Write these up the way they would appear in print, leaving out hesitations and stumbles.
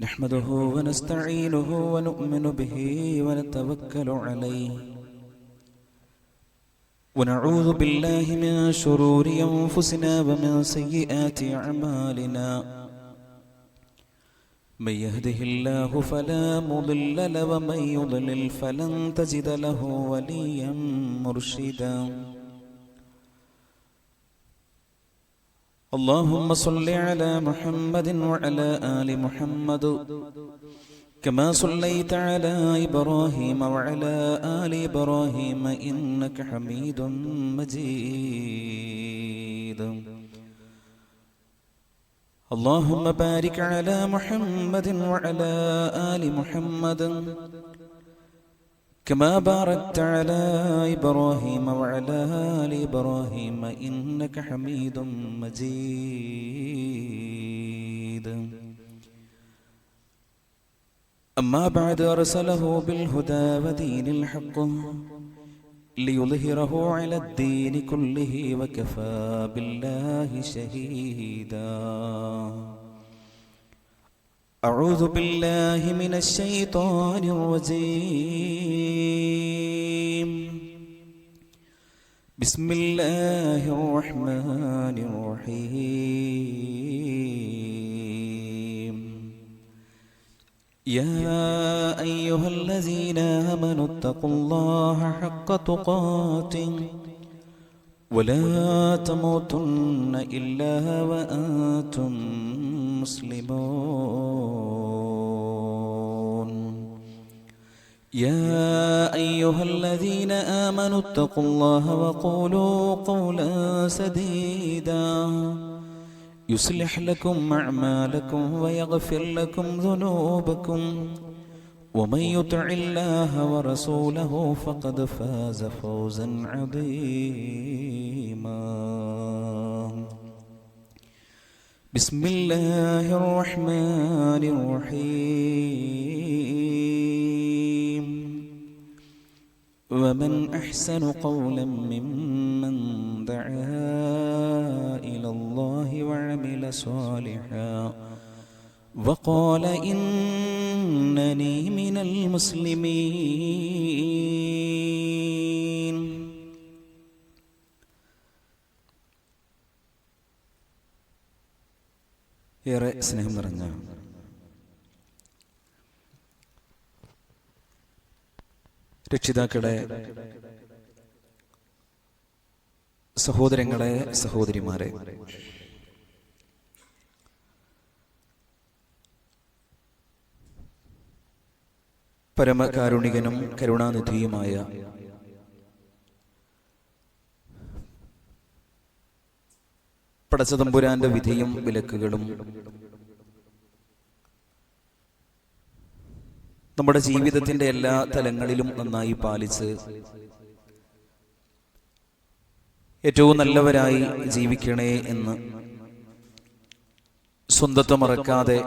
نحمده ونستعينه ونؤمن به ونتوكل عليه ونعوذ بالله من شرور أنفسنا ومن سيئات أعمالنا من يهده الله فلا مضل له ومن يضلل فلن تجد له وليا مرشدا اللهم صل على محمد وعلى آل محمد كما صليت على إبراهيم وعلى آل إبراهيم إنك حميد مجيد اللهم بارك على محمد وعلى آل محمد كما باركت على إبراهيم وعلى آل إبراهيم إنك حميد مجيد أما بعد أرسله بالهدى ودين الحق ليظهره على الدين كله وكفى بالله شهيدا أعوذ بالله من الشيطان الرجيم بسم الله الرحمن الرحيم يا أيها الذين آمنوا اتقوا الله حق تقاته ولا تموتن إلا وأنتم مسلمون يا أيها الذين آمنوا اتقوا الله وقولوا قولا سديدا يصلح لكم أعمالكم ويغفر لكم ذنوبكم ومن يطع الله ورسوله فقد فاز فوزا عظيما بسم الله الرحمن الرحيم ومن أحسن قولا ممن دعا إلى الله وعمل صالحا وقال إنني من المسلمين ഏറെ സ്നേഹം നിറഞ്ഞ രക്ഷിതാക്കളെ, സഹോദരങ്ങളെ, സഹോദരിമാരെ, പരമകാരുണികനും കരുണാനിധിയുമായ പടച്ചതമ്പുരാന്റെ വിധിയും വിലക്കുകളും നമ്മുടെ ജീവിതത്തിന്റെ എല്ലാ തലങ്ങളിലും നന്നായി പാലിച്ച് ഏറ്റവും നല്ലവരായി ജീവിക്കണേ എന്ന് സ്വന്തത്തെ മറക്കാതെ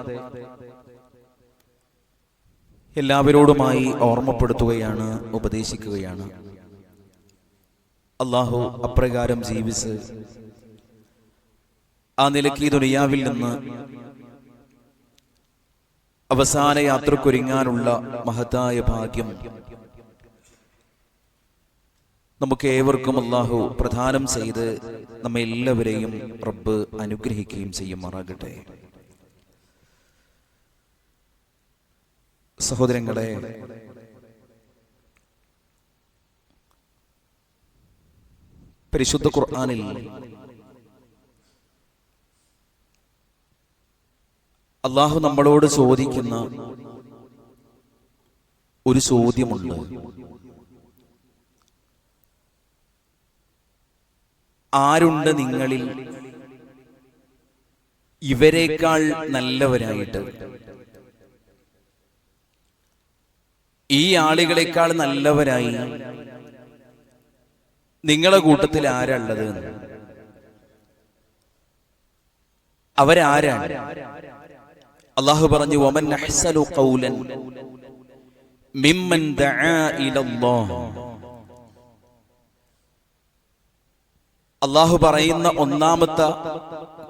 എല്ലാവരോടുമായി ഓർമ്മപ്പെടുത്തുകയാണ്, ഉപദേശിക്കുകയാണ്. അല്ലാഹു അപ്രകാരം ജീവിച്ച് ആ നിലയ്ക്ക് ഈ ദുനിയാവിൽ നിന്ന് അവസാന യാത്രക്കൊരുങ്ങാനുള്ള മഹത്തായ ഭാഗ്യം നമുക്ക് ഏവർക്കും അല്ലാഹു പ്രദാനം ചെയ്ത് നമ്മെ എല്ലാവരെയും റബ്ബ് അനുഗ്രഹിക്കുകയും ചെയ്യുമാറാകട്ടെ. സഹോദരങ്ങളെ, പരിശുദ്ധ ഖുർആനിൽ അല്ലാഹു നമ്മളോട് ചോദിക്കുന്ന ഒരു ചോദ്യമുണ്ട്. ആരുണ്ട് നിങ്ങളിൽ ഇവരെക്കാൾ നല്ലവരായിട്ട്? ഈ ആളുകളെക്കാൾ നല്ലവരായി നിങ്ങളെ കൂട്ടത്തിൽ ആരാള്ളത്? അവരാരാണ്? അല്ലാഹു പറഞ്ഞു, വമൻ അഹ്സനു ഖൗലൻ മിമ്മൻ ദആ ഇലല്ലാഹ്. അല്ലാഹു പറയുന്ന ഒന്നാമത്തെ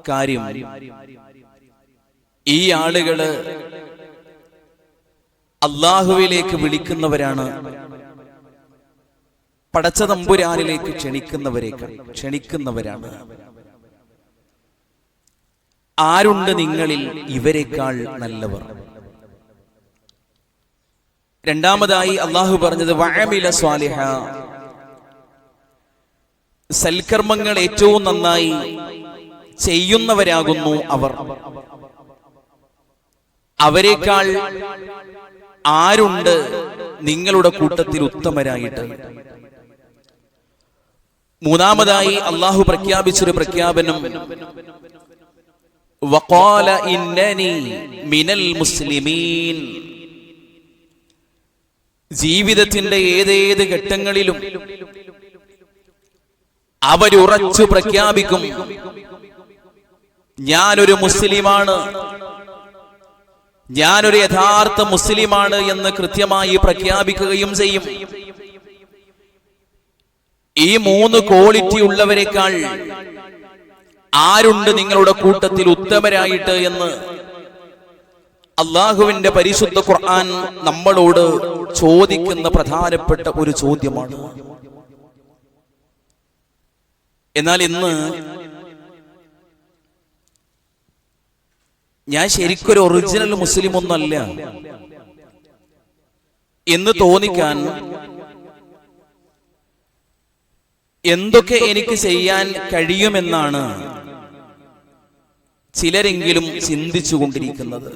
കാര്യം, ഈ ആളുകള് അല്ലാഹുവിലേക്ക് വിളിക്കുന്നവരാണ് പടച്ച തമ്പുരാനിലേക്ക് ക്ഷണിക്കുന്നവരാണ്. ആരുണ്ട് നിങ്ങളിൽ ഇവരെക്കാൾ നല്ലവർ? രണ്ടാമതായി അല്ലാഹു പറഞ്ഞത് വഅമില സ്വാലിഹ, സൽക്കർമ്മങ്ങൾ ഏറ്റവും നന്നായി ചെയ്യുന്നവരാകുന്നു അവർ. അവരെക്കാൾ ആരുണ്ട് നിങ്ങളുടെ കൂട്ടത്തിൽ ഉത്തമരായിട്ട്? മൂന്നാമതായി അല്ലാഹു പ്രഖ്യാപിച്ചൊരു പ്രഖ്യാപനം, വഖാല ഇന്നനി മിനൽ മുസ്ലിമീൻ. ജീവിതത്തിന്റെ ഏതേത് ഘട്ടങ്ങളിലും അവരുറച്ചു പ്രഖ്യാപിക്കും, ഞാനൊരു മുസ്ലിമാണ്, ഞാനൊരു യഥാർത്ഥ മുസ്ലിമാണ് എന്ന് കൃത്യമായി പ്രഖ്യാപിക്കുകയും ചെയ്യും. ഈ 3 ക്വാളിറ്റി ഉള്ളവരെക്കാൾ ആരുണ്ട് നിങ്ങളുടെ കൂട്ടത്തിൽ ഉത്തമരായിട്ട് എന്ന് അല്ലാഹുവിന്റെ പരിശുദ്ധ ഖുർആൻ നമ്മളോട് ചോദിക്കുന്ന പ്രധാനപ്പെട്ട ഒരു ചോദ്യമാണ്. എന്നാൽ ഇന്ന് ഞാൻ ശരിക്കൊരു ഒറിജിനൽ മുസ്ലിം ഒന്നല്ല എന്ന് തോന്നിക്കാൻ എന്തൊക്കെ എനിക്ക് ചെയ്യാൻ കഴിയുമെന്നാണ് ചിലരെങ്കിലും ചിന്തിച്ചുകൊണ്ടിരിക്കുന്നത്.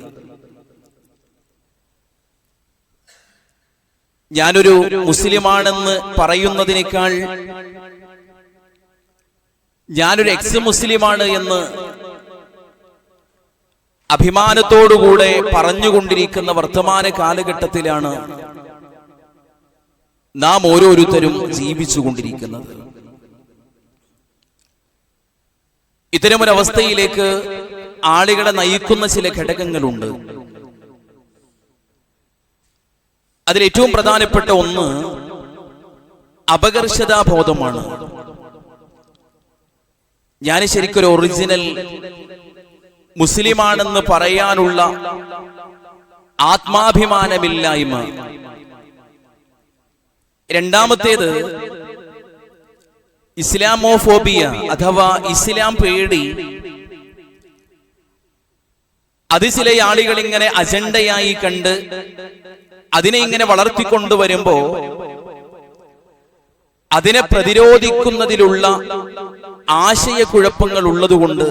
ഞാനൊരു മുസ്ലിമാണെന്ന് പറയുന്നതിനേക്കാൾ ഞാനൊരു എക്സ് മുസ്ലിമാണ് എന്ന് അഭിമാനത്തോടുകൂടെ പറഞ്ഞുകൊണ്ടിരിക്കുന്ന വർത്തമാന കാലഘട്ടത്തിലാണ് നാം ഓരോരുത്തരും ജീവിച്ചുകൊണ്ടിരിക്കുന്നത്. ഇത്തരമൊരവസ്ഥയിലേക്ക് ആളുകളെ നയിക്കുന്ന ചില ഘടകങ്ങളുണ്ട്. അതിലേറ്റവും പ്രധാനപ്പെട്ട ഒന്ന് അപകർഷതാബോധമാണ്. ഞാൻ ശരിക്കൊരു ഒറിജിനൽ മുസ്ലിമാണെന്ന് പറയാനുള്ള ആത്മാഭിമാനമില്ലായ്മ. രണ്ടാമത്തേത് ഇസ്ലാമോഫോബിയ അഥവാ ഇസ്ലാം പേടി. അത് ചില ആളുകൾ ഇങ്ങനെ അജണ്ടയായി കണ്ട് അതിനെ ഇങ്ങനെ വളർത്തിക്കൊണ്ടുവരുമ്പോ അതിനെ പ്രതിരോധിക്കുന്നതിലുള്ള ആശയക്കുഴപ്പങ്ങൾ ഉള്ളതുകൊണ്ട്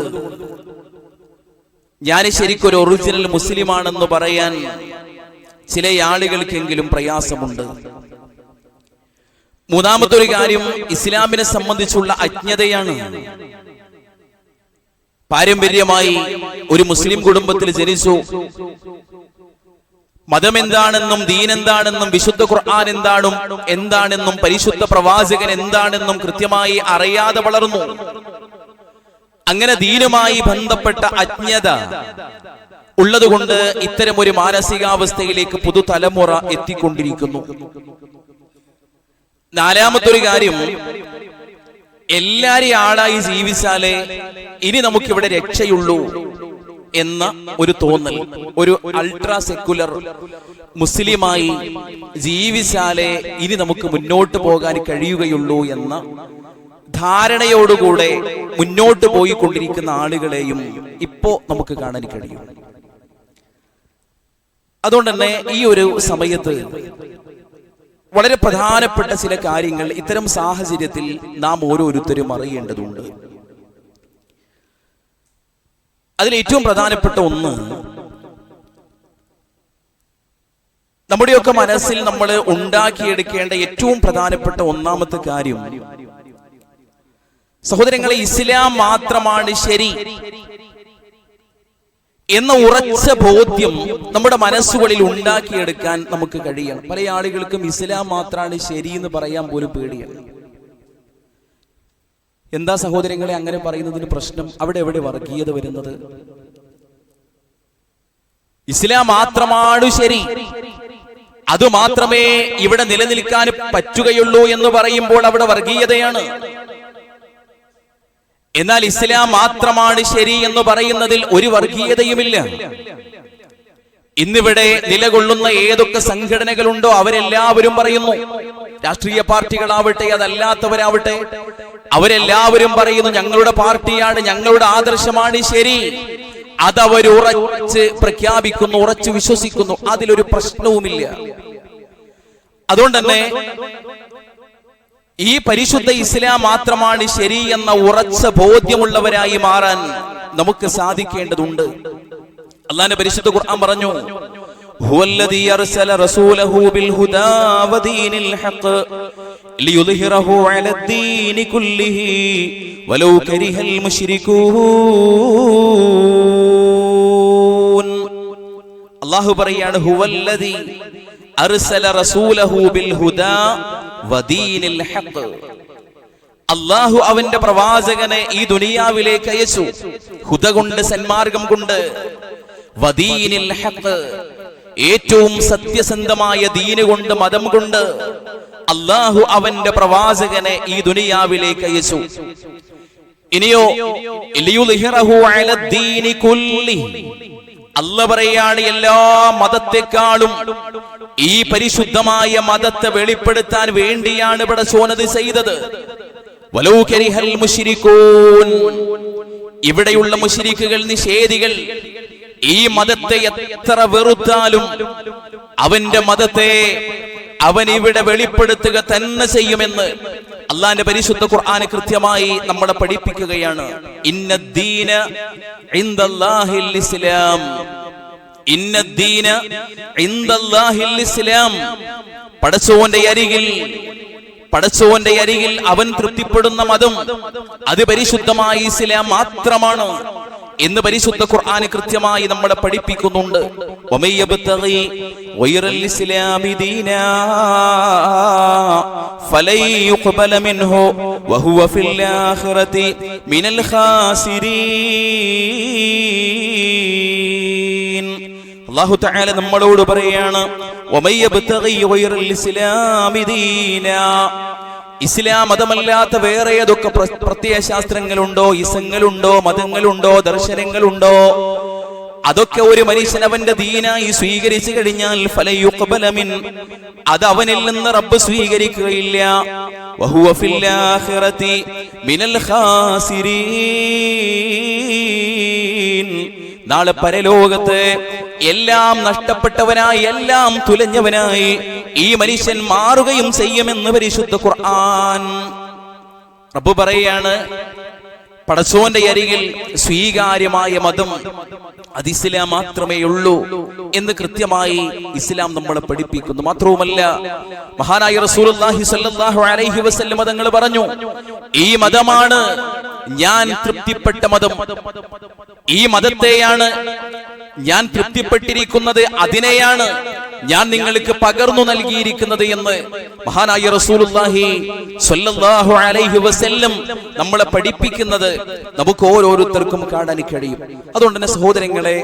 ഞാൻ ശരിക്കൊരു ഒറിജിനൽ മുസ്ലിമാണെന്ന് പറയാൻ ചില ആളുകൾക്കെങ്കിലും പ്രയാസമുണ്ട്. മൂന്നാമത്തെ ഒരു കാര്യം ഇസ്ലാമിനെ സംബന്ധിച്ചുള്ള അജ്ഞതയാണ്. പാരമ്പര്യമായി ഒരു മുസ്ലിം കുടുംബത്തിൽ ജനിച്ചു, മതം എന്താണെന്നും ദീൻ എന്താണെന്നും വിശുദ്ധ ഖുർആൻ എന്താണെന്നും പരിശുദ്ധ പ്രവാചകൻ എന്താണെന്നും കൃത്യമായി അറിയാതെ വളർന്നു. അങ്ങനെ ദീനുമായി ബന്ധപ്പെട്ട അജ്ഞത ഉള്ളതുകൊണ്ട് ഇത്തരം ഒരു മാനസികാവസ്ഥയിലേക്ക് പുതുതലമുറ എത്തിക്കൊണ്ടിരിക്കുന്നു. നാലാമത്തെ ഒരു കാര്യം, എല്ലാരെയും ആളായി ജീവിച്ചാലേ ഇനി നമുക്കിവിടെ രക്ഷയുള്ളൂ എന്ന ഒരു തോന്നൽ. ഒരു അൾട്രാ സെക്കുലർ മുസ്ലിമായി ജീവിച്ചാലേ ഇനി നമുക്ക് മുന്നോട്ട് പോകാൻ കഴിയുകയുള്ളൂ എന്ന ധാരണയോടുകൂടെ മുന്നോട്ട് പോയിക്കൊണ്ടിരിക്കുന്ന ആളുകളെയും ഇപ്പോ നമുക്ക് കാണാൻ കഴിയും. അതുകൊണ്ട് തന്നെ ഈ ഒരു സമയത്ത് വളരെ പ്രധാനപ്പെട്ട ചില കാര്യങ്ങൾ ഇത്തരം സാഹചര്യത്തിൽ നാം ഓരോരുത്തരും അറിയേണ്ടതുണ്ട്. അതിലേറ്റവും പ്രധാനപ്പെട്ട ഒന്ന്, നമ്മുടെയൊക്കെ മനസ്സിൽ നമ്മൾ ഉണ്ടാക്കിയെടുക്കേണ്ട ഏറ്റവും പ്രധാനപ്പെട്ട ഒന്നാമത്തെ കാര്യം, സഹോദരങ്ങളെ, ഇസ്ലാം മാത്രമാണ് ശരി എന്ന ഉറച്ച ബോധ്യം നമ്മുടെ മനസ്സുകളിൽ ഉണ്ടാക്കിയെടുക്കാൻ നമുക്ക് കഴിയണം. പല ആളുകൾക്കും ഇസ്ലാം മാത്രമാണ് ശരി എന്ന് പറയാൻ പോലും പേടിയാണ്. എന്താ സഹോദരങ്ങളെ അങ്ങനെ പറയുന്നതിന് പ്രശ്നം? അവിടെ എവിടെ വർഗീയത വരുന്നത്? ഇസ്ലാം മാത്രമാണ് ശരി, അത് മാത്രമേ ഇവിടെ നിലനിൽക്കാൻ പറ്റുകയുള്ളൂ എന്ന് പറയുമ്പോൾ അവിടെ വർഗീയതയാണ്. എന്നാൽ ഇസ്ലാം മാത്രമാണ് ശരി എന്ന് പറയുന്നതിൽ ഒരു വർഗീയതയുമില്ല. ഇന്നിവിടെ നിലകൊള്ളുന്ന ഏതൊക്കെ സംഘടനകളുണ്ടോ അവരെല്ലാവരും പറയുന്നു, രാഷ്ട്രീയ പാർട്ടികളാവട്ടെ അതല്ലാത്തവരാവട്ടെ, അവരെല്ലാവരും പറയുന്നു ഞങ്ങളുടെ പാർട്ടിയാണ്, ഞങ്ങളുടെ ആദർശമാണ് ശരി. അതവരുറച്ച് പ്രഖ്യാപിക്കുന്നു, ഉറച്ചു വിശ്വസിക്കുന്നു. അതിലൊരു പ്രശ്നവുമില്ല. അതുകൊണ്ട് തന്നെ ഈ പരിശുദ്ധ ഇസ്ലാം മാത്രമാണ് ശരി എന്ന ഉറച്ച ബോധ്യമുള്ളവരായി മാറാൻ നമുക്ക് സാധിക്കേണ്ടതുണ്ട്. അല്ലാഹുവിന്റെ പരിശുദ്ധ ഖുർആൻ പറഞ്ഞു, ഹുവല്ലദീ അർസല റസൂലഹു ബിൽ ഹുദാ വദീനിൽ ഹഖ് ലിയുദ്ഹിറഹു അലദ്ദീനി കുല്ലിഹി വലൗ കരിഹൽ മുശ്രികൂൻ. അല്ലാഹു പറയാണ്, ഹുവല്ലദീ അർസല റസൂലഹു ബിൽ ഹുദാ വദീനിൽ ഹഖ്. അല്ലാഹു അവന്റെ പ്രവാചകനെ ഈ ദുനിയാവിലേക്ക് അയച്ചു, ഹുദ കൊണ്ട്, സന്മാർഗം കൊണ്ട്. വദീനിൽ ഹഖ്, ഏറ്റവും സത്യസന്ധമായ ദീന് കൊണ്ട്, മതം കൊണ്ട് അല്ലാഹു അവന്റെ പ്രവാചകനെ ഈ ദുനിയാവിലേക്ക് അയച്ചു. ഇനിയോ ലിയുദ്ഹിറഹു അലദ്ദീനി കുല്ലിഹി, അല്ലാഹു പറയാണ് എല്ലാ മതത്തെക്കാളും ഈ പരിശുദ്ധമായ മതത്തെ വെളിപ്പെടുത്താൻ വേണ്ടിയാണ് പടച്ചോനത് ചെയ്തത്. വലൗ കരിഹൽ മുശ്രികൂൻ, ഇവിടെയുള്ള മുശ്രിക്കുകൾ, നിഷേധികൾ ഈ മതത്തെ എത്ര വെറുത്താലും അവന്റെ മതത്തെ അവൻ ഇവിടെ വെളിപ്പെടുത്തുക തന്നെ ചെയ്യുമെന്ന് അല്ലാഹുവിന്റെ പരിശുദ്ധ ഖുർആൻ കൃത്യമായി നമ്മളെ പഠിപ്പിക്കുകയാണ്. ഇന്നദ്ദീന ഇൻദല്ലാഹിൽ ഇസ്ലാം, ഇന്നദ്ദീന ഇൻദല്ലാഹിൽ ഇസ്ലാം. പടച്ചോന്റെ അരികിൽ അവൻ തൃപ്തിപ്പെടുന്ന മതം അത് പരിശുദ്ധമായ ഇസ്ലാം മാത്രമാണ് എന്ന് പരിശുദ്ധ ഖുർആൻ കൃത്യമായി നമ്മളെ പഠിപ്പിക്കുന്നുണ്ട്. വമയ്യബ്തഗി ഗൈറൽ ഇസ്ലാമി ദീനാ ഫലൻ യുഖ്ബല മിൻഹു വഹുവ ഫിൽ ആഖിറതി മിനൽ ഖാസിരീൻ. അല്ലാഹു തആല നമ്മളോട് പറയാണ്, വമയ്യബ്തഗി ഗൈറൽ ഇസ്ലാമി ദീനാ, ഇസ്ലാം മതമല്ലാത്ത വേറെ ഏതൊക്കെ പ്രത്യയശാസ്ത്രങ്ങളുണ്ടോ, ഇസങ്ങളുണ്ടോ, മതങ്ങളുണ്ടോ, ദർശനങ്ങളുണ്ടോ, അതൊക്കെ ഒരു മനുഷ്യൻ അവന്റെ ദീനായി സ്വീകരിച്ചു കഴിഞ്ഞാൽ ഫലൻ യുഖ്ബല മിൻ, അത് അവനിൽ നിന്ന് റബ്ബ് സ്വീകരിക്കുകയില്ല. വഹുവ ഫിൽ ആഖിറതി മിനൽ ഖാസിരീൻ, നാളെ പരലോകത്ത് എല്ലാം നഷ്ടപ്പെട്ടവനായി, എല്ലാം തുലഞ്ഞവനായി ഈ മനുഷ്യൻ മാറുകയും ചെയ്യുമെന്ന് പരിശുദ്ധ ഖുർആൻ. റബ്ബ് പറയാണ്, പടച്ചോന്റെ അരികിൽ സ്വീകാര്യമായ മതം അത് ഇസ്ലാം മാത്രമേ ഉള്ളൂ എന്ന് കൃത്യമായി ഇസ്ലാം നമ്മളെ പഠിപ്പിക്കുന്നു. മാത്രവുമല്ല, മഹാനായ റസൂലുള്ളാഹി സ്വല്ലല്ലാഹു അലൈഹി വസല്ലം തങ്ങൾ പറഞ്ഞു, ഈ മതമാണ് ഞാൻ തൃപ്തിപ്പെട്ട മതം, ഈ മതത്തെയാണ് ഞാൻ തൃപ്തിപ്പെട്ടിരിക്കുന്നത്, അതിനെയാണ് ഞാൻ നിങ്ങൾക്ക് പകർന്നു നൽകിയിരിക്കുന്നത് എന്ന് മഹാനായ റസൂലുള്ളാഹി സ്വല്ലല്ലാഹു അലൈഹി വസല്ലം നമ്മളെ പഠിപ്പിക്കുന്നത് നമുക്ക് ഓരോരുത്തർക്കും കാണാൻ കഴിയും. അതുകൊണ്ട് തന്നെ സഹോദരങ്ങളെ,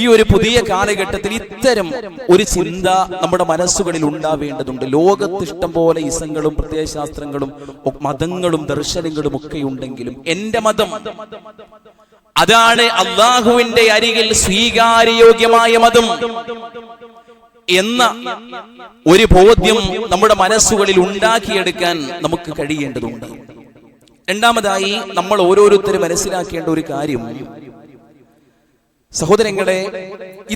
ഈ ഒരു പുതിയ കാലഘട്ടത്തിൽ ഇത്തരം ഒരു ചിന്ത നമ്മുടെ മനസ്സുകളിൽ ഉണ്ടാവേണ്ടതുണ്ട്. ലോകത്ത് ഇഷ്ടം പോലെ ഇസങ്ങളും പ്രത്യയശാസ്ത്രങ്ങളും മതങ്ങളും ദർശനങ്ങളും ഒക്കെ ഉണ്ടെങ്കിലും എന്റെ മതം അതാണ് അല്ലാഹുവിന്റെ അരികിൽ സ്വീകാര്യയോഗ്യമായ മതം എന്ന ഒരു ബോധ്യം നമ്മുടെ മനസ്സുകളിൽ ഉണ്ടാക്കിയെടുക്കാൻ നമുക്ക് കഴിയേണ്ടതുണ്ട്. രണ്ടാമതായി നമ്മൾ ഓരോരുത്തരും മനസ്സിലാക്കേണ്ട ഒരു കാര്യം, സഹോദരങ്ങളെ,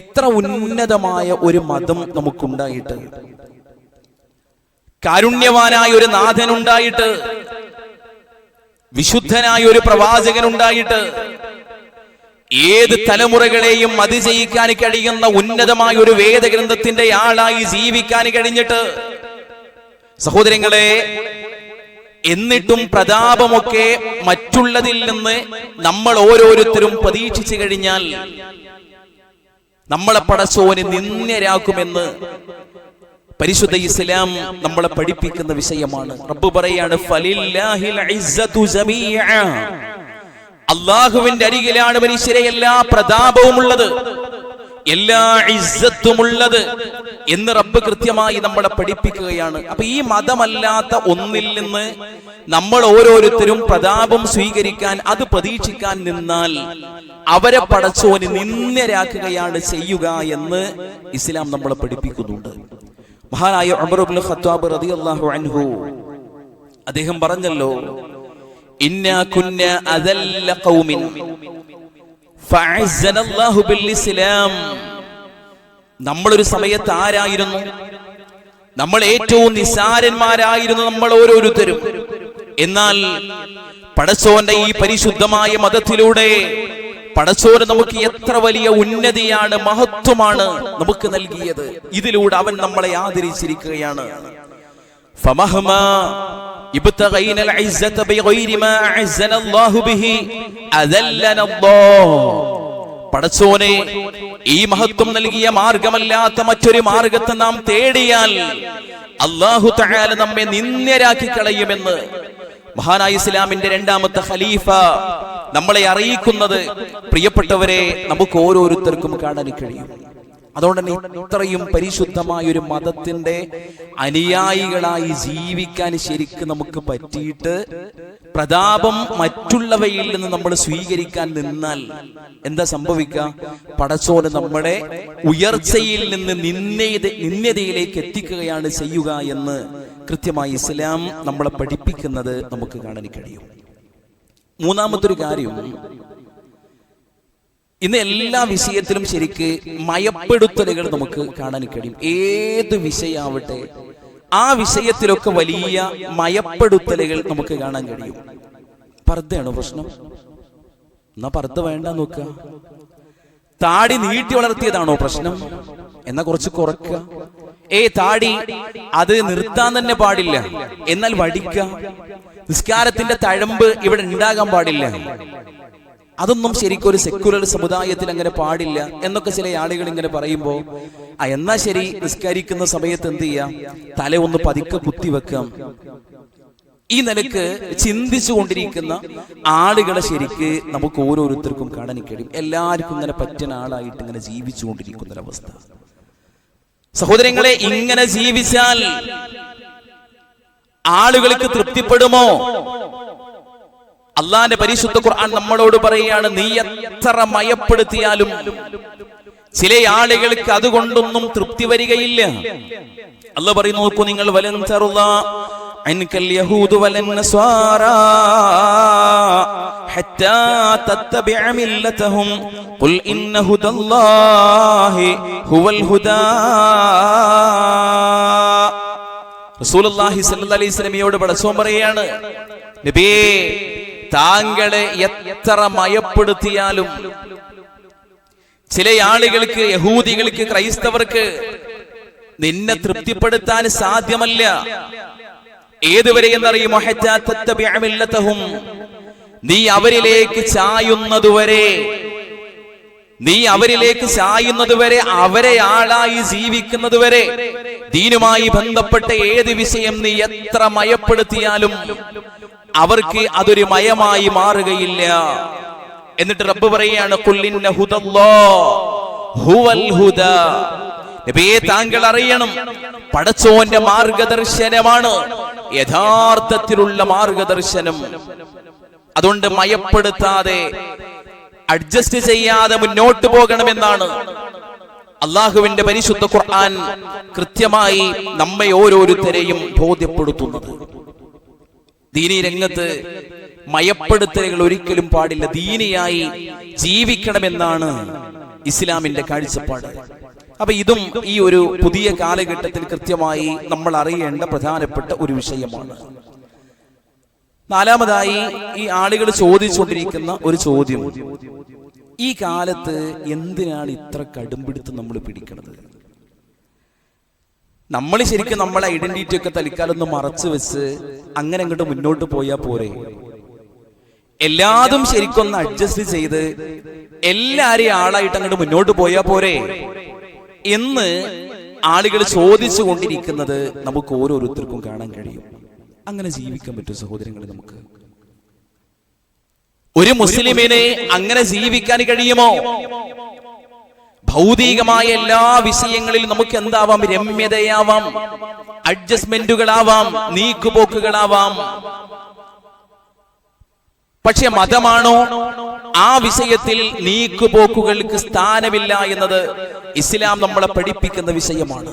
ഇത്ര ഉന്നതമായ ഒരു മതം നമുക്കുണ്ടായിട്ട്, കാരുണ്യവാനായ ഒരു നാഥനുണ്ടായിട്ട്, വിശുദ്ധനായ ഒരു പ്രവാചകനുണ്ടായിട്ട്, ഏത് തലമുറകളെയും അതിജയിക്കാൻ കഴിയുന്ന ഉന്നതമായ ഒരു വേദഗ്രന്ഥത്തിന്റെ ആളായി ജീവിക്കാൻ കഴിഞ്ഞിട്ട്, സഹോദരങ്ങളെ, എന്നിട്ടും പ്രതാപമൊക്കെ മറ്റുള്ളതിൽ നിന്ന് നമ്മൾ ഓരോരുത്തരും പ്രതീക്ഷിച്ചു കഴിഞ്ഞാൽ നമ്മളെ പടച്ചോന് നിന്ദ്യരാക്കുമെന്ന് പരിശുദ്ധ ഇസ്ലാം നമ്മളെ പഠിപ്പിക്കുന്ന വിഷയമാണ്. റബ്ബ് പറയാണ്, ഫലില്ലാഹിൽ ഇസ്സതു ജമീഅ, അല്ലാഹുവിന്റെ അരികിലാണ് മനുഷ്യരെ എല്ലാ പ്രതാപവും ഉള്ളത്. എല്ലാ ഇസ്സത്തുമുള്ളത് എന്ന് റബ്ബ് കൃത്യമായി നമ്മളെ പഠിപ്പിക്കുകയാണ്. അപ്പൊ ഈ മതമല്ലാത്ത ഒന്നിൽ നിന്ന് നമ്മൾ ഓരോരുത്തരും പ്രതാപം സ്വീകരിക്കാൻ, അത് പ്രതീക്ഷിക്കാൻ നിന്നാൽ അവരെ പടച്ചോന് നിന്ദ്യരാക്കുകയാണ് ചെയ്യുക എന്ന് ഇസ്ലാം നമ്മളെ പഠിപ്പിക്കുന്നുണ്ട്. മഹാനായ ഉമർ ഇബ്നുൽ ഖത്താബ് റളിയല്ലാഹു അൻഹു അദ്ദേഹം പറഞ്ഞല്ലോ, ഇന്നാ കുന്ന അദല്ല ഖൗമിൻ ഫഅസ്സനല്ലാഹു ബിൽ ഇസ്ലാം. നമ്മളൊരു സമയത്ത് ആരായിരുന്നു? നമ്മൾ ഏറ്റവും നിസ്സാരന്മാരായിരുന്നു നമ്മൾ ഓരോരുത്തരും. എന്നാൽ പടച്ചോന്റെ ഈ പരിശുദ്ധമായ മതത്തിലൂടെ പടച്ചോന് നമുക്ക് എത്ര വലിയ ഉന്നതിയാണ്, മഹത്വമാണ് നമുക്ക് നൽകിയത്. ഇതിലൂടെ അവൻ നമ്മളെ ആദരിച്ചിരിക്കുകയാണ്. ഫമഹ്മാ ഇബ്തഗൈനൽ ഇസ്സത ബിഗൈരി മാ അഅസ്സനല്ലാഹു ബിഹി അദല്ലനല്ലാഹ്. പടച്ചോനെ ഈ മഹത്വം നൽകിയ മാർഗമല്ലാത്ത മറ്റൊരു മാർഗത്തെ നാം തേടിയാൽ അല്ലാഹു തആല നമ്മെ നിന്ദ്യരാക്കി കളയുമെന്ന് മഹാനായ ഇസ്ലാമിന്റെ രണ്ടാമത്തെ ഖലീഫ നമ്മളെ അറിയിക്കുന്നത് പ്രിയപ്പെട്ടവരെ നമുക്ക് ഓരോരുത്തർക്കും കാണാൻ കഴിയും. അതുകൊണ്ട് തന്നെ ഇത്രയും പരിശുദ്ധമായ ഒരു മതത്തിന്റെ അനുയായികളായി ജീവിക്കാൻ ശരിക്കും നമുക്ക് പറ്റിയിട്ട് പ്രതാപം മറ്റുള്ളവയിൽ നിന്ന് നമ്മൾ സ്വീകരിക്കാൻ നിന്നാൽ എന്താ സംഭവിക്കുക? പടച്ചോന് നമ്മുടെ ഉയർച്ചയിൽ നിന്ന് നിന്ദ്യതയിലേക്ക് എത്തിക്കുകയാണ് ചെയ്യുക എന്ന് കൃത്യമായി ഇസ്ലാം നമ്മളെ പഠിപ്പിക്കുന്നത് നമുക്ക് കാണാൻ കഴിയും. മൂന്നാമതൊരു കാര്യം, ഇന്ന് എല്ലാ വിഷയത്തിലും ശരിക്ക് മയപ്പെടുത്തലുകൾ നമുക്ക് കാണാൻ കഴിയും. ഏത് വിഷയാവട്ടെ ആ വിഷയത്തിലൊക്കെ വലിയ മയപ്പെടുത്തലുകൾ നമുക്ക് കാണാൻ കഴിയും. പർദ്ദയാണോ പ്രശ്നം? എന്നാ പർദ്ദ വേണ്ട നോക്കുക. താടി നീട്ടി വളർത്തിയതാണോ പ്രശ്നം? എന്നാ കുറച്ച് കുറക്കുക. താടി അത് നിർത്താൻ തന്നെ പാടില്ല, എന്നാൽ വടിക്കുക. നിസ്കാരത്തിന്റെ തഴമ്പ് ഇവിടെ ഉണ്ടാകാൻ പാടില്ല, അതൊന്നും ശരിക്കും ഒരു സെക്യുലർ സമുദായത്തിൽ അങ്ങനെ പാടില്ല എന്നൊക്കെ ചില ആളുകൾ ഇങ്ങനെ പറയുമ്പോ എന്നാ ശരി, നിസ്കരിക്കുന്ന സമയത്ത് എന്ത് ചെയ്യാം? തല ഒന്ന് പതുക്കെ കുത്തിവെക്കാം. ഈ നിലക്ക് ചിന്തിച്ചു കൊണ്ടിരിക്കുന്ന ആളുകളെ ശരിക്ക് നമുക്ക് ഓരോരുത്തർക്കും കാണാൻ കഴിയും. എല്ലാവർക്കും ഇങ്ങനെ പറ്റുന്ന ആളായിട്ട് ഇങ്ങനെ ജീവിച്ചു കൊണ്ടിരിക്കുന്ന ഒരവസ്ഥ. സഹോദരങ്ങളെ, ഇങ്ങനെ ജീവിച്ചാൽ ആളുകൾക്ക് തൃപ്തിപ്പെടുമോ? അള്ളാന്റെ പരിശുദ്ധ ഖുർആൻ നമ്മളോട് പറയുകയാണ്, നീ എത്ര മയപ്പെടുത്തിയാലും ചില ആളുകൾക്ക് അതുകൊണ്ടൊന്നും തൃപ്തി വരികയില്ല. അല്ലാഹു പറയുന്നു, നോക്കൂ നിങ്ങൾ, വലൻ തറുല്ലാ അൻകൽ യഹൂദു വലൻ നസ്വാറാ ഹത്താ തത്തബിഅ മില്ലതഹും ഖുൽ ഇന്ന ഹുദല്ലാഹി ഹുവൽ ഹുദാ. റസൂലുള്ളാഹി സ്വല്ലല്ലാഹി അലൈഹി വസല്ലമയോട് പടച്ചോൻ പറയാണ്, നബിയേ, താങ്കളെ എത്ര മയപ്പെടുത്തിയാലും ചില ആളുകൾക്ക്, യഹൂദികൾക്ക്, ക്രൈസ്തവർക്ക് നിന്നെ തൃപ്തിപ്പെടുത്താൻ സാധ്യമല്ല. ഏതുവരെ എന്നറിയുമോ? ഹത്താ തത്തബിഅ മില്ലതഹും, നീ അവരിലേക്ക് ചായുന്നതുവരെ, നീ അവരിലേക്ക് ചായുന്നതുവരെ, അവരെ ആളായി ജീവിക്കുന്നതുവരെ, ദീനുമായി ബന്ധപ്പെട്ട ഏത് വിഷയം നീ എത്ര മയപ്പെടുത്തിയാലും അവർക്ക് അതൊരു മയമായി മാറുകയില്ല. എന്നിട്ട് റബ്ബ് പറയുകയാണ്, ഖുൽ ഇന്ന ഹുദല്ലാഹി ഹുവൽ ഹുദാ. നബിയേ, താങ്കൾ അറിയണം, പടച്ചോന്റെ മാർഗദർശനമാണ് യഥാർത്ഥത്തിലുള്ള മാർഗദർശനം. അതുകൊണ്ട് മയപ്പെടുത്താതെ, അഡ്ജസ്റ്റ് ചെയ്യാതെ മുന്നോട്ട് പോകണമെന്നാണ് അള്ളാഹുവിന്റെ പരിശുദ്ധ ഖുർആൻ കൃത്യമായി നമ്മെ ഓരോരുത്തരെയും ബോധ്യപ്പെടുത്തുന്നത്. ദീനീ രംഗത്ത് മയപ്പെടുത്തലുകൾ ഒരിക്കലും പാടില്ല. ദീനിയായി ജീവിക്കണമെന്നാണ് ഇസ്ലാമിന്റെ കാഴ്ചപ്പാട്. അപ്പൊ ഇതും ഈ ഒരു പുതിയ കാലഘട്ടത്തിൽ കൃത്യമായി നമ്മൾ അറിയേണ്ട പ്രധാനപ്പെട്ട ഒരു വിഷയമാണ്. നാലാമതായി, ഈ ആളുകൾ ചോദിച്ചുകൊണ്ടിരിക്കുന്ന ഒരു ചോദ്യം, ഈ കാലത്ത് എന്തിനാണ് ഇത്ര കടുംപിടുത്തം നമ്മൾ പിടിക്കുന്നത്? നമ്മൾ ശരിക്കും നമ്മളെ ഐഡന്റിറ്റി ഒക്കെ തൽക്കാലൊന്ന് മറച്ചു വെച്ച് അങ്ങനെ അങ്ങോട്ട് മുന്നോട്ട് പോയാൽ പോരെ? എല്ലാതും ശരിക്കും ഒന്ന് അഡ്ജസ്റ്റ് ചെയ്ത് എല്ലാരെയും ആളായിട്ട് അങ്ങോട്ട് മുന്നോട്ട് പോയാൽ പോരെ എന്ന് ആളുകൾ ചോദിച്ചു കൊണ്ടിരിക്കുന്നത് നമുക്ക് ഓരോരുത്തർക്കും കാണാൻ കഴിയും. അങ്ങനെ ജീവിക്കാൻ പറ്റും സഹോദരങ്ങളെ? നമുക്ക് ഒരു മുസ്ലിമിനെ അങ്ങനെ ജീവിക്കാൻ കഴിയുമോ? ഭൗതികമായ എല്ലാ വിഷയങ്ങളിലും നമുക്ക് എന്താവാം? രമ്യതയാവാം, അഡ്ജസ്റ്റ്മെന്റുകളാവാം, നീക്കുപോക്കുകളാവാം. പക്ഷെ മതമാണോ? ആ വിഷയത്തിൽ നീക്കുപോക്കുകൾക്ക് സ്ഥാനമില്ല എന്നത് ഇസ്ലാം നമ്മളെ പഠിപ്പിക്കുന്ന വിഷയമാണ്.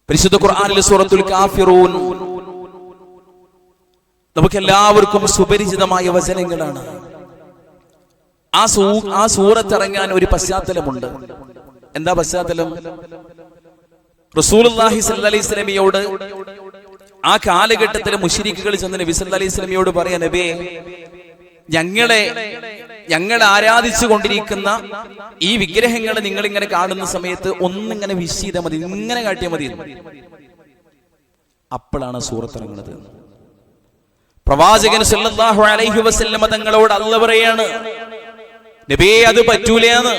പരിശുദ്ധ ഖുർആനിൽ സൂറത്തുൽ കാഫിറൂൻ നമുക്കെല്ലാവർക്കും സുപരിചിതമായ വചനങ്ങളാണ്. ആ സൂറത്ത് ഇറങ്ങാൻ ഒരു പശ്ചാത്തലമുണ്ട്. എന്താ പശ്ചാത്തലം? റസൂലുള്ളാഹി സ്വല്ലല്ലാഹി അലൈഹി വസല്ലമയോട് ആ കാലഘട്ടത്തിലെ മുശ്രിക്കുകൾ ചെന്ന് നബി സല്ലല്ലാഹി അലൈഹി വസല്ലമയോട് പറയാ, നബിയേ, ഞങ്ങൾ ആരാധിച്ചു കൊണ്ടിരിക്കുന്ന ഈ വിഗ്രഹങ്ങളെ നിങ്ങൾ ഇങ്ങനെ കാണുന്ന സമയത്ത് ഒന്നിങ്ങനെ വിശീത മതി, ഇങ്ങനെ കാട്ടിയാൽ മതി. അപ്പോഴാണ് സൂറത്ത് ഇറങ്ങുന്നത്. പ്രവാചകൻ സല്ലല്ലാഹു അലൈഹി വസല്ലമ തങ്ങളോട് അല്ലാഹു പറയാണ്, നബിയേ, അത് പറ്റൂലെന്ന്.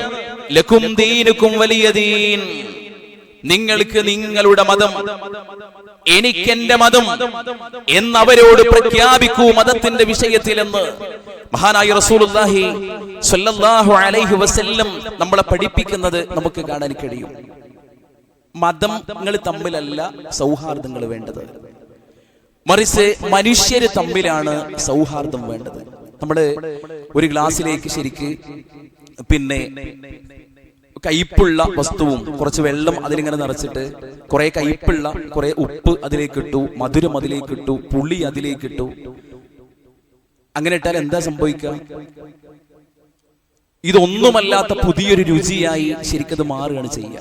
ലക്കും ദീനുക്കും വലിയ ദീൻ, നിങ്ങൾക്ക് നിങ്ങളുടെ മതം, എനിക്കെന്റെ മതം എന്നവരോട് പ്രഖ്യാപിക്കൂ മതത്തിന്റെ വിഷയത്തിലെന്ന് മഹാനായ റസൂലുള്ളാഹി സ്വല്ലല്ലാഹു അലൈഹി വസല്ലം നമ്മളെ പഠിപ്പിക്കുന്നത് നമുക്ക് കാണാൻ കഴിയും. മതങ്ങൾ തമ്മിലല്ല സൗഹാർദ്ദങ്ങൾ വേണ്ടത്, മറിച്ച് മനുഷ്യര് തമ്മിലാണ് സൗഹാർദ്ദം വേണ്ടത്. നമ്മള് ഒരു ഗ്ലാസ്സിലേക്ക് ശരിക്ക് കയ്പുള്ള വസ്തുവും കുറച്ച് വെള്ളം അതിലിങ്ങനെ നിറച്ചിട്ട് കുറെ കയ്പുള്ള കുറെ ഉപ്പ് അതിലേക്കിട്ടു, മധുരം അതിലേക്കിട്ടു, പുളി അതിലേക്കിട്ടു. അങ്ങനെ ഇട്ടാൽ എന്താ സംഭവിക്കുക? ഇതൊന്നുമല്ലാത്ത പുതിയൊരു രുചിയായി ശരിക്കത് മാറുകയാണ് ചെയ്യുക.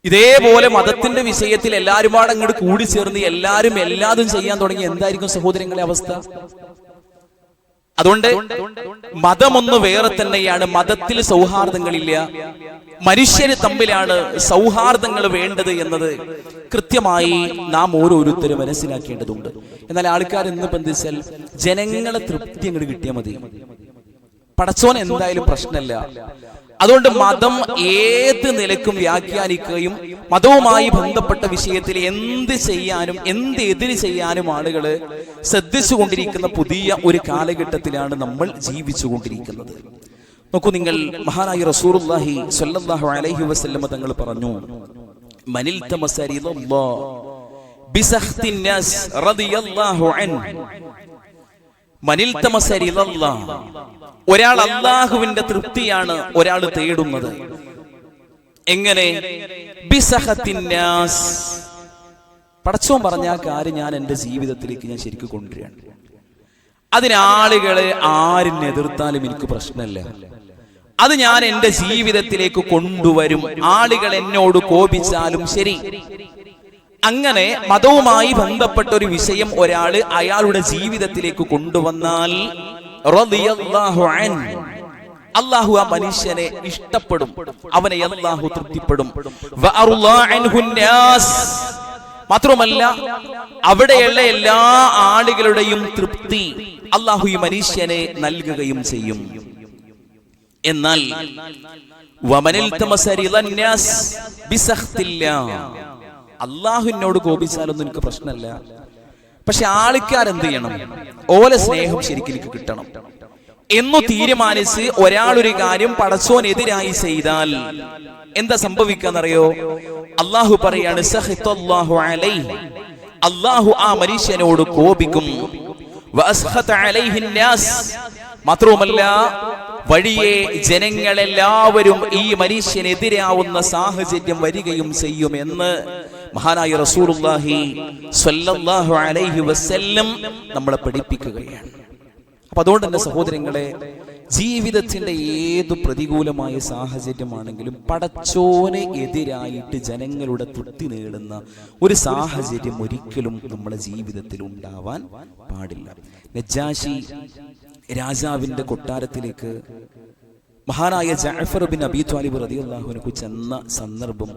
ഇതേപോലെ മതത്തിന്റെ വിഷയത്തിൽ എല്ലാവരും അങ്ങോട്ട് കൂടി ചേർന്ന് എല്ലാവരും എല്ലാതും ചെയ്യാൻ തുടങ്ങി എന്തായിരിക്കും സഹോദരങ്ങളെ അവസ്ഥ? അതുകൊണ്ട് മതമൊന്ന് വേറെ തന്നെയാണ്. മതത്തിൽ സൗഹാർദ്ദങ്ങളില്ല, മനുഷ്യര് തമ്മിലാണ് സൗഹാർദ്ദങ്ങൾ വേണ്ടത് എന്നത് കൃത്യമായി നാം ഓരോരുത്തരും മനസ്സിലാക്കേണ്ടതുണ്ട്. എന്നാൽ ആൾക്കാർ എന്ന് ബന്ധിച്ചാൽ ജനങ്ങളെ തൃപ്തി അങ്ങോട്ട് കിട്ടിയാൽ മതി, പടച്ചോൻ എന്തായാലും പ്രശ്നമില്ല. അതുകൊണ്ട് മതം ഏത് നിലക്കും വ്യാഖ്യാനിക്കുകയും മതവുമായി ബന്ധപ്പെട്ട വിഷയത്തിൽ എന്ത് ചെയ്യാനും എന്ത് എതിര് ചെയ്യാനും ആളുകൾ ശ്രദ്ധിച്ചുകൊണ്ടിരിക്കുന്ന പുതിയ ഒരു കാലഘട്ടത്തിലാണ് നമ്മൾ ജീവിച്ചുകൊണ്ടിരിക്കുന്നത്. നോക്കൂ നിങ്ങൾ, മഹാനായ റസൂലുള്ളാഹി സ്വല്ലല്ലാഹു അലൈഹി വസല്ലം തങ്ങൾ പറഞ്ഞു, മനിൽ തമസ റിദല്ലാഹ് ബിസഖ്തിൻ നാസ് റളിയല്ലാഹു അൻഹു. മനിൽ തമസ റിദല്ലാഹ്, ഒരാൾ അല്ലാഹുവിന്റെ തൃപ്തിയാണ് ഒരാൾ തേടുന്നത്. എങ്ങനെ? ബിസഖ്തിൻ നാസ്, പടച്ചോൻ പറഞ്ഞ ആ കാര്യം ഞാൻ എൻ്റെ ജീവിതത്തിലേക്ക് ഞാൻ ശരിക്കും കൊണ്ടുവരികയാണ്. അതിനാളുകളെ ആരും എതിർത്താലും എനിക്ക് പ്രശ്നമില്ല, അത് ഞാൻ എൻ്റെ ജീവിതത്തിലേക്ക് കൊണ്ടുവരും. ആളുകൾ എന്നോട് കോപിച്ചാലും ശരി. അങ്ങനെ മതവുമായി ബന്ധപ്പെട്ട ഒരു വിഷയം ഒരാൾ അയാളുടെ ജീവിതത്തിലേക്ക് കൊണ്ടുവന്നാൽ അല്ലാഹു ആ മനുഷ്യനെ ഇഷ്ടപ്പെടും, അവനെ അല്ലാഹു തൃപ്തിപ്പെടും. മാത്രമല്ല അവിടെയുള്ള എല്ലാ ആളുകളുടെയും തൃപ്തി അല്ലാഹു ഈ മനുഷ്യനെ നൽകുകയും ചെയ്യും. എന്നാൽ അല്ലാഹുവിനോട് കോപിച്ചാലൊന്നും എനിക്ക് പ്രശ്നമല്ല, പക്ഷെ ആൾക്കാരെന്ത് ചെയ്യണം? ഓലെ സ്നേഹം ശരിക്കും എനിക്ക് കിട്ടണം എന്നു തീരുമാനിച്ച് ഒരാളൊരു കാര്യം പടച്ചോനെതിരായി ചെയ്താൽ എന്താ സംഭവിക്കാന്നറിയോ? അല്ലാഹു പറയാണ്, സഖിതല്ലാഹു അലൈഹി, അല്ലാഹു ആ മനുഷ്യനോട് കോപിക്കും. വഅസ്ഖത അലൈഹിൻ നാസ്, മാത്രവുമല്ല വഴിയെ ജനങ്ങളെല്ലാവരും ഈ മനുഷ്യനെതിരാവുന്ന സാഹചര്യം വരികയും ചെയ്യുമെന്ന് മഹാനായ റസൂലുള്ളാഹി സ്വല്ലല്ലാഹു അലൈഹി വസല്ലം നമ്മളെ പഠിപ്പിക്കുകയാണ്. അപ്പൊ അതുകൊണ്ട് തന്നെ സഹോദരങ്ങളെ, ജീവിതത്തിന്റെ ഏതു പ്രതികൂലമായ സാഹചര്യമാണെങ്കിലും പടച്ചോനെ എതിരായിട്ട് ജനങ്ങളുടെ തൃപ്തി നേടുന്ന ഒരു സാഹചര്യം ഒരിക്കലും നമ്മുടെ ജീവിതത്തിൽ ഉണ്ടാവാൻ പാടില്ല. നജാശി രാജാവിന്റെ കൊട്ടാരത്തിലേക്ക് മഹാനായ ജഅഫർ ബിൻ അബീ ത്വാലിബ് റളിയല്ലാഹു അൻഹു ചെന്ന സന്ദർഭം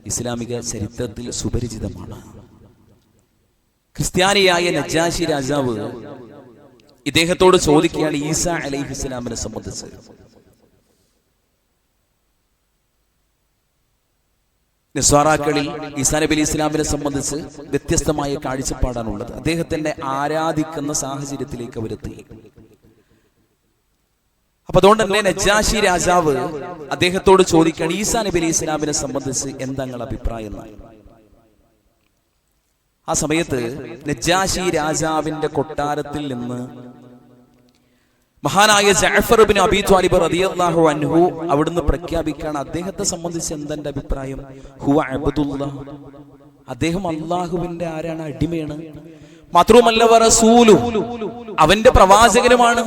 ഇസ്ലാമിക ചരിത്രത്തിൽ സുപരിചിതമാണ്. ക്രിസ്ത്യാനിയായ നജാശി രാജാവ് ഇദ്ദേഹത്തോട് ചോദിക്കുകയാണ് ഈസാ അലൈഹിസ്സലാമിനെ സംബന്ധിച്ച്. നിസ്വാറാക്കളിൽ ഈസാ നബി അലൈഹി ഇസ്ലാമിനെ സംബന്ധിച്ച് വ്യത്യസ്തമായ കാഴ്ചപ്പാടാണുള്ളത്. അദ്ദേഹത്തിനെ ആരാധിക്കുന്ന സാഹചര്യത്തിലേക്ക് അവരെത്തി. അപ്പൊ അതുകൊണ്ട് തന്നെ നജ്ജാശി രാജാവ് അദ്ദേഹത്തോട് ചോദിക്കുകയാണ്, ഈസാ നബി അലൈഹി ഇസ്ലാമിനെ സംബന്ധിച്ച് എന്താ നിങ്ങളുടെ അഭിപ്രായം എന്നാണ്. ആ സമയത്ത് നജ്ജാശി രാജാവിന്റെ കൊട്ടാരത്തിൽ നിന്ന് മഹാനായ ജഅഫർ ഇബ്നു അബീ ത്വാലിബ് റളിയല്ലാഹു അൻഹു അവിടുന്ന് പ്രഖ്യാപിക്കുകയാണ്, അദ്ദേഹത്തെ സംബന്ധിച്ച് എന്താ എന്റെ അഭിപ്രായം, ഹുവ അബ്ദുല്ലാഹ്, അദ്ദേഹം അള്ളാഹുവിന്റെ ആരാണ്, അടിമയാണ്. മാത്രവുമല്ല വറസൂലു, അവന്റെ പ്രവാചകനുമാണ്,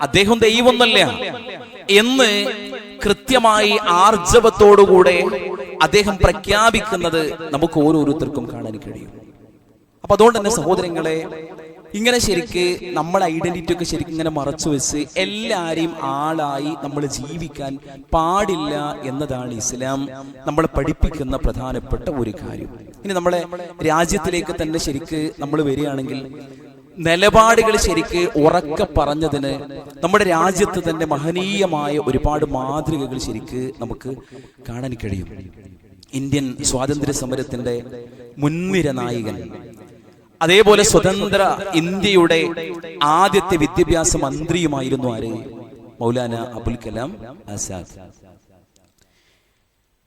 അദ്ദേഹം ദൈവമൊന്നല്ല എന്ന് കൃത്യമായി ആർജവത്തോടുകൂടെ അദ്ദേഹം പ്രഖ്യാപിക്കുന്നത് നമുക്ക് ഓരോരുത്തർക്കും കാണാൻ കഴിയും. അപ്പൊ അതുകൊണ്ട് തന്നെ സഹോദരങ്ങളെ, ഇങ്ങനെ ശരിക്ക് നമ്മുടെ ഐഡന്റിറ്റി ഒക്കെ ശരിക്കും ഇങ്ങനെ മറച്ചു വെച്ച് എല്ലാരെയും ആളായി നമ്മൾ ജീവിക്കാൻ പാടില്ല എന്നതാണ് ഇസ്ലാം നമ്മളെ പഠിപ്പിക്കുന്ന പ്രധാനപ്പെട്ട ഒരു കാര്യം. ഇനി നമ്മളെ രാജ്യത്തിലേക്ക് തന്നെ ശരിക്ക് നമ്മൾ വരികയാണെങ്കിൽ നിലപാടുകൾ ശരിക്ക് ഉറക്കെ പറഞ്ഞതിന് നമ്മുടെ രാജ്യത്ത് തന്നെ മഹനീയമായ ഒരുപാട് മാതൃകകൾ ശരിക്ക് നമുക്ക് കാണാൻ കഴിയും. ഇന്ത്യൻ സ്വാതന്ത്ര്യ സമരത്തിന്റെ മുൻനിര നായകൻ, അതേപോലെ സ്വതന്ത്ര ഇന്ത്യയുടെ ആദ്യത്തെ വിദ്യാഭ്യാസ മന്ത്രിയുമായിരുന്നു ആര്, മൗലാന അബുൽ കലാം ആസാദ്.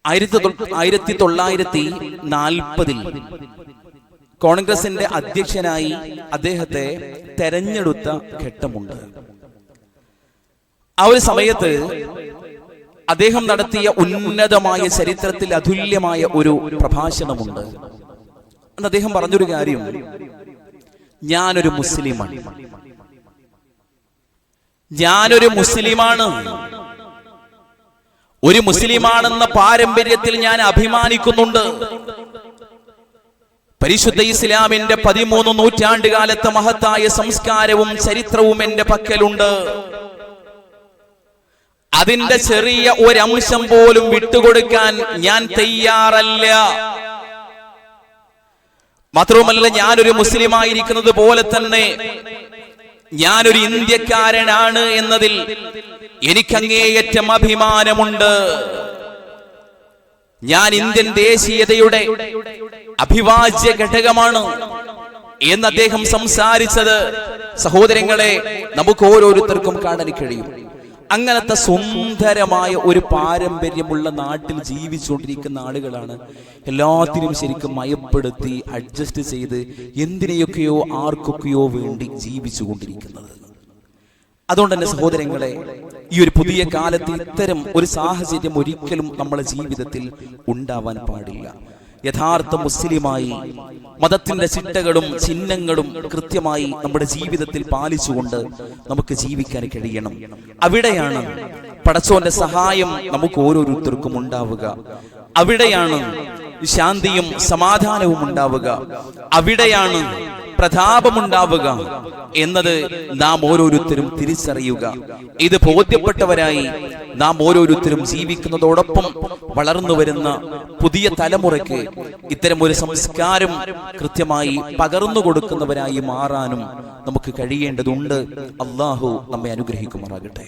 1940 കോൺഗ്രസിന്റെ അധ്യക്ഷനായി അദ്ദേഹത്തെ തെരഞ്ഞെടുത്ത ഘട്ടമുണ്ട്. ആ ഒരു സമയത്ത് അദ്ദേഹം നടത്തിയ ഉന്നതമായ ചരിത്രത്തിൽ അതുല്യമായ ഒരു പ്രഭാഷണമുണ്ട്. അദ്ദേഹം പറഞ്ഞൊരു കാര്യം, ഞാനൊരു മുസ്ലിമാണ്, ഒരു മുസ്ലിമാണെന്ന പാരമ്പര്യത്തിൽ ഞാൻ അഭിമാനിക്കുന്നുണ്ട്. പരിശുദ്ധ ഇസ്ലാമിന്റെ 13 നൂറ്റാണ്ട് കാലത്തെ മഹത്തായ സംസ്കാരവും ചരിത്രവും എന്റെ പക്കലുണ്ട്. അതിന്റെ ചെറിയ ഒരംശം പോലും വിട്ടുകൊടുക്കാൻ ഞാൻ തയ്യാറല്ല. മാത്രവുമല്ല, ഞാനൊരു മുസ്ലിമായിരിക്കുന്നത് പോലെ തന്നെ ഞാനൊരു ഇന്ത്യക്കാരനാണ് എന്നതിൽ എനിക്കങ്ങേയറ്റം അഭിമാനമുണ്ട്. ഞാൻ ഇന്ത്യൻ ദേശീയതയുടെ അഭിവാജ്യ ഘടകമാണ് എന്ന് അദ്ദേഹം സംസാരിച്ചത് സഹോദരങ്ങളെ നമുക്ക് ഓരോരുത്തർക്കും കാണാൻ കഴിയും. അങ്ങനത്തെ സുന്ദരമായ ഒരു പാരമ്പര്യമുള്ള നാട്ടിൽ ജീവിച്ചുകൊണ്ടിരിക്കുന്ന ആളുകളാണ് എല്ലാത്തിനും ശരിക്കും മയപ്പെടുത്തി അഡ്ജസ്റ്റ് ചെയ്ത് എന്തിനെയൊക്കെയോ ആർക്കൊക്കെയോ വേണ്ടി ജീവിച്ചു കൊണ്ടിരിക്കുന്നത്. അതുകൊണ്ട് തന്നെ സഹോദരങ്ങളെ, ഈ ഒരു പുതിയ കാലത്ത് ഇത്തരം ഒരു സാഹചര്യം ഒരിക്കലും നമ്മുടെ ജീവിതത്തിൽ ഉണ്ടാവാൻ പാടില്ല. യഥാർത്ഥ മുസ്ലിമായി മതത്തിന്റെ ചിട്ടകളും ചിഹ്നങ്ങളും കൃത്യമായി നമ്മുടെ ജീവിതത്തിൽ പാലിച്ചുകൊണ്ട് നമുക്ക് ജീവിക്കാൻ കഴിയണം. അവിടെയാണ് പടച്ചോന്റെ സഹായം നമുക്ക് ഓരോരുത്തർക്കും ഉണ്ടാവുക. അവിടെയാണ് ശാന്തിയും സമാധാനവും ഉണ്ടാവുക. അവിടെയാണ് പ്രതാപമുണ്ടാവുക എന്നത് നാം ഓരോരുത്തരും തിരിച്ചറിയുക. ഇത് ബോധ്യപ്പെട്ടവരായി നാം ഓരോരുത്തരും ജീവിക്കുന്നതോടൊപ്പം വളർന്നു വരുന്ന പുതിയ തലമുറയ്ക്ക് ഇത്തരം ഒരു സംസ്കാരം കൃത്യമായി പകർന്നു കൊടുക്കുന്നവരായി മാറാനും നമുക്ക് കഴിയേണ്ടതുണ്ട്. അല്ലാഹു നമ്മെ അനുഗ്രഹിക്കുമാറാകട്ടെ.